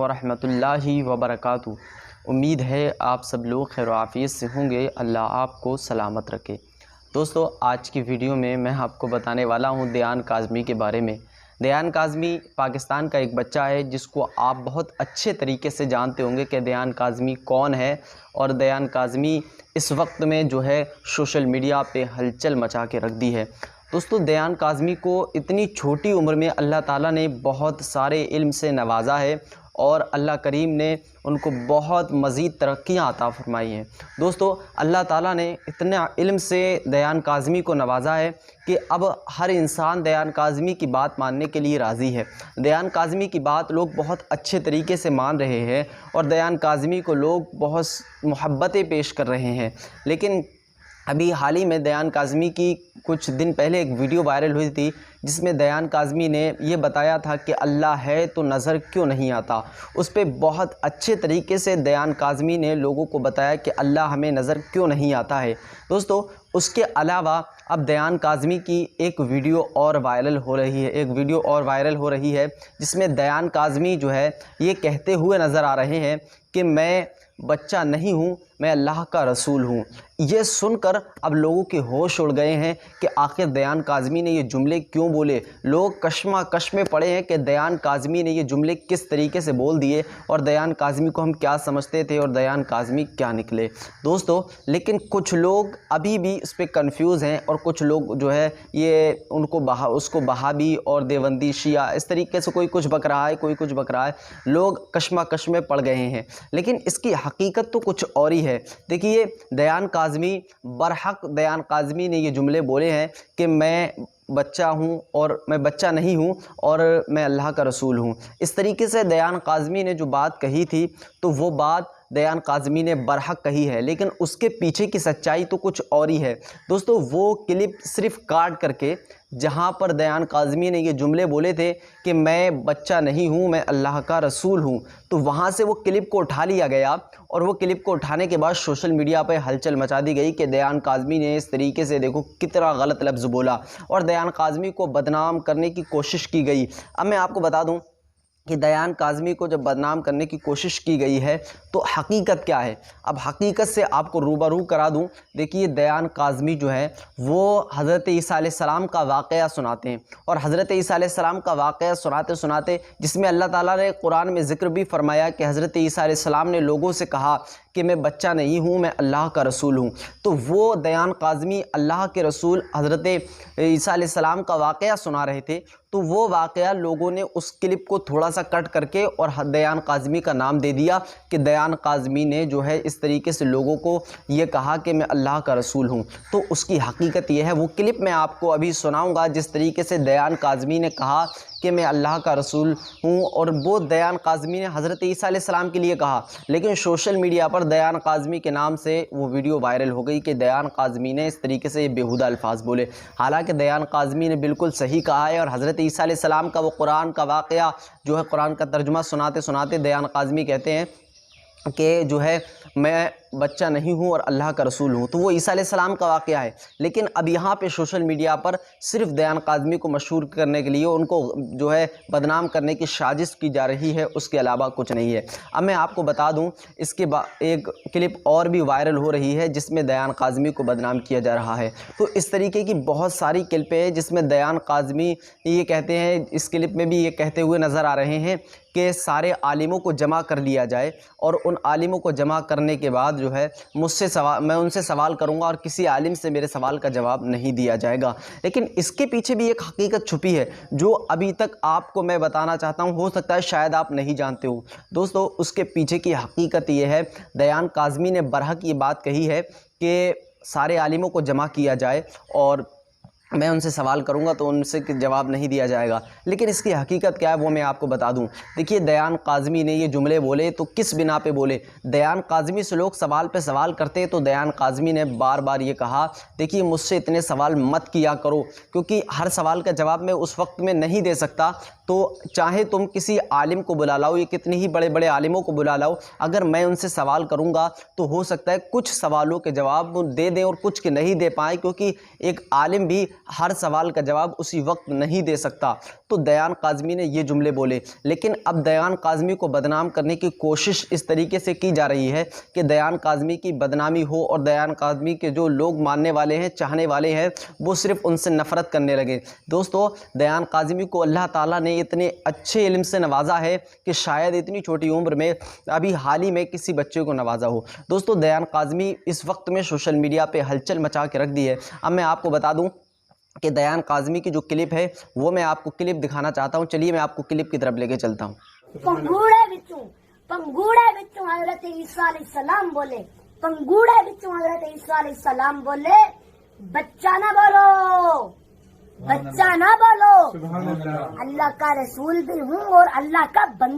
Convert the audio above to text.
वरहमतुल्लाहि वबरकातुहू। उम्मीद है आप सब लोग खैर आफ़ियत से होंगे। अल्लाह आपको सलामत रखे। दोस्तों, आज की वीडियो में मैं आपको बताने वाला हूं दयान काज़मी के बारे में। दयान काज़मी पाकिस्तान का एक बच्चा है जिसको आप बहुत अच्छे तरीके से जानते होंगे कि दयान काज़मी कौन है। और दयान काज़मी इस वक्त में जो है सोशल मीडिया पे हलचल मचा के रख दी है। दोस्तों, दयान काज़मी को इतनी छोटी उम्र में अल्लाह ताला ने बहुत सारे इल्म से नवाजा है और अल्लाह करीम ने उनको बहुत मज़ीद तरक्कियाँ अता फ़रमाई हैं। दोस्तों, अल्लाह ताला ने इतना इल्म से दयान काज़मी को नवाजा है कि अब हर इंसान दयान काज़मी की बात मानने के लिए राज़ी है। दयान काज़मी की बात लोग बहुत अच्छे तरीके से मान रहे हैं और दयान काज़मी को लोग बहुत मोहब्बतें पेश कर रहे हैं। लेकिन अभी हाल ही में दयान काज़मी की कुछ दिन पहले एक वीडियो वायरल हुई थी जिसमें दयान काज़मी ने ये बताया था कि अल्लाह है तो नज़र क्यों नहीं आता। उस पर बहुत अच्छे तरीके से दयान काज़मी ने लोगों को बताया कि अल्लाह हमें नज़र क्यों नहीं आता है। दोस्तों, उसके अलावा अब दयान काज़मी की एक वीडियो और वायरल हो रही है जिसमें दयान काज़मी जो है ये कहते हुए नज़र आ रहे हैं कि मैं बच्चा नहीं हूँ, मैं अल्लाह का रसूल हूँ। ये सुनकर अब लोगों के होश उड़ गए हैं कि आखिर दयान काज़मी ने ये जुमले क्यों बोले। लोग कश्मकश में पड़े हैं कि दयान काज़मी ने ये जुमले किस तरीके से बोल दिए और दयान काज़मी को हम क्या समझते थे और दयान काज़मी क्या निकले। दोस्तों, लेकिन कुछ लोग अभी भी इस पर कन्फ्यूज़ हैं और कुछ लोग जो है ये उसको बहाबी और देवबंदी शिया इस तरीके से कोई कुछ बक रहा है, कोई कुछ बक रहा है। लोग कश्मकश में पड़ गए हैं, लेकिन इसकी हकीकत तो कुछ और ही है। देखिए, दयान काज़मी बरहक दयान काज़मी ने ये जुमले बोले हैं कि मैं बच्चा हूँ और मैं बच्चा नहीं हूँ और मैं अल्लाह का रसूल हूँ। इस तरीके से दयान काज़मी ने जो बात कही थी तो वो बात दयान काज़मी ने बरहक कही है, लेकिन उसके पीछे की सच्चाई तो कुछ और ही है। दोस्तों, वो क्लिप सिर्फ काट करके जहाँ पर दयान काज़मी ने ये जुमले बोले थे कि मैं बच्चा नहीं हूँ, मैं अल्लाह का रसूल हूँ, तो वहाँ से वो क्लिप को उठा लिया गया और वो क्लिप को उठाने के बाद सोशल मीडिया पर हलचल मचा दी गई कि दयान काज़मी ने इस तरीके से देखो कितना गलत लफ्ज़ बोला और दयान काज़मी को बदनाम करने की कोशिश की गई। अब मैं आपको बता दूं कि दयान काज़मी को जब बदनाम करने की कोशिश की गई है तो हकीकत क्या है। अब हकीकत से आपको रूबरू करा दूं। देखिए, दयान काज़मी जो है वो हज़रत ईसा अलैहिस्सलाम का वाक़या सुनाते हैं और हज़रत ईसा अलैहिस्सलाम का वाक़या सुनाते सुनाते जिसमें अल्लाह ताला ने कुरान में ज़िक्र भी फरमाया कि हज़रत ईसा अलैहिस्सलाम ने लोगों से कहा कि मैं बच्चा नहीं हूँ, मैं अल्लाह का रसूल हूँ। तो वो दयान काज़मी अल्लाह के रसूल हज़रत ईसा अलैहिस्सलाम का वाक़या सुना रहे थे, तो वो वाक़या लोगों ने उस क्लिप को थोड़ा सा कट करके और दयान काज़मी का नाम दे दिया कि दयान काज़मी ने जो है इस तरीके से लोगों को ये कहा कि मैं अल्लाह का रसूल हूँ। तो उसकी हकीकत ये है, वो क्लिप मैं आपको अभी सुनाऊँगा जिस तरीके से दयान काज़मी ने कहा कि मैं अल्लाह का रसूल हूँ और वो दयान काज़मी ने हज़रत ईसा अलैहिस्सलाम के लिए कहा। लेकिन सोशल मीडिया पर दयान काज़मी के नाम से वो वीडियो वायरल हो गई कि दयान काज़मी ने इस तरीके से ये बेहुदा अल्फाज बोले। हालांकि दयान काज़मी ने बिल्कुल सही कहा है और हज़रत ईसा अलैहिस्सलाम का वो कुरान का वाक़या जो है, कुरान का तर्जुमा सुनाते सुनाते दयान काज़मी कहते हैं कि जो है मैं बच्चा नहीं हूँ और अल्लाह का रसूल हूँ। तो वो ईसा अलैहिस्सलाम का वाक़या है। लेकिन अब यहाँ पे सोशल मीडिया पर सिर्फ दयान काज़मी को मशहूर करने के लिए उनको जो है बदनाम करने की साजिश की जा रही है, उसके अलावा कुछ नहीं है। अब मैं आपको बता दूँ, इसके बाद एक क्लिप और भी वायरल हो रही है जिसमें दयान काज़मी को बदनाम किया जा रहा है। तो इस तरीके की बहुत सारी क्लिपें हैं जिसमें दयान काज़मी ये कहते हैं, इस क्लिप में भी ये कहते हुए नज़र आ रहे हैं कि सारे आलिमों को जमा कर लिया जाए और उन आलिमों को जमा करने के बाद जो है मैं उनसे सवाल करूंगा और किसी आलिम से मेरे सवाल का जवाब नहीं दिया जाएगा। लेकिन इसके पीछे भी एक हकीकत छुपी है जो अभी तक आपको मैं बताना चाहता हूं, हो सकता है शायद आप नहीं जानते हो। दोस्तों, उसके पीछे की हकीकत ये है, दयान काज़मी ने बरहक ये बात कही है कि सारे आलिमों को जमा किया जाए और मैं उनसे सवाल करूंगा तो उनसे जवाब नहीं दिया जाएगा। लेकिन इसकी हकीकत क्या है वो मैं आपको बता दूं। देखिए, दयान काज़मी ने ये जुमले बोले तो किस बिना पे बोले। दयान काज़मी से लोग सवाल पे सवाल करते तो दयान काज़मी ने बार बार ये कहा, देखिए मुझसे इतने सवाल मत किया करो क्योंकि हर सवाल का जवाब मैं उस वक्त में नहीं दे सकता। तो चाहे तुम किसी आलिम को बुला लाओ, ये कितने ही बड़े बड़े आलिमों को बुला लाओ, अगर मैं उनसे सवाल करूंगा तो हो सकता है कुछ सवालों के जवाब दे दें और कुछ के नहीं दे पाए, क्योंकि एक आलिम भी हर सवाल का जवाब उसी वक्त नहीं दे सकता। तो दयान काज़मी ने ये जुमले बोले। लेकिन अब दयान काज़मी को बदनाम करने की कोशिश इस तरीके से की जा रही है कि दयान काज़मी की बदनामी हो और दयान काज़मी के जो लोग मानने वाले हैं, चाहने वाले हैं, वो सिर्फ उनसे नफ़रत करने लगे। दोस्तों, दयान काज़मी को अल्लाह ताला ने इतने अच्छे इल्म से नवाजा है कि शायद इतनी छोटी उम्र में अभी हाल ही में किसी बच्चे को नवाजा हो। दोस्तों, दयान काज़मी इस वक्त में सोशल मीडिया पे हलचल मचा के रख दी है। अब मैं आपको बता दूं कि दयान काज़मी की जो क्लिप है वो मैं आपको क्लिप दिखाना चाहता हूं। चलिए मैं आपको क्लिप की तरफ लेके चलता हूं। पंगूड़े बिच्चू हजरत ईसा अलैहिस्सलाम बोले, पंगूड़े बिच्चू हजरत ईसा अलैहिस्सलाम बोले, बच्चा ना बोलो, बच्चा ना बोलो, अल्लाह का रसूल भी हूँ और अल्लाह का बंदा।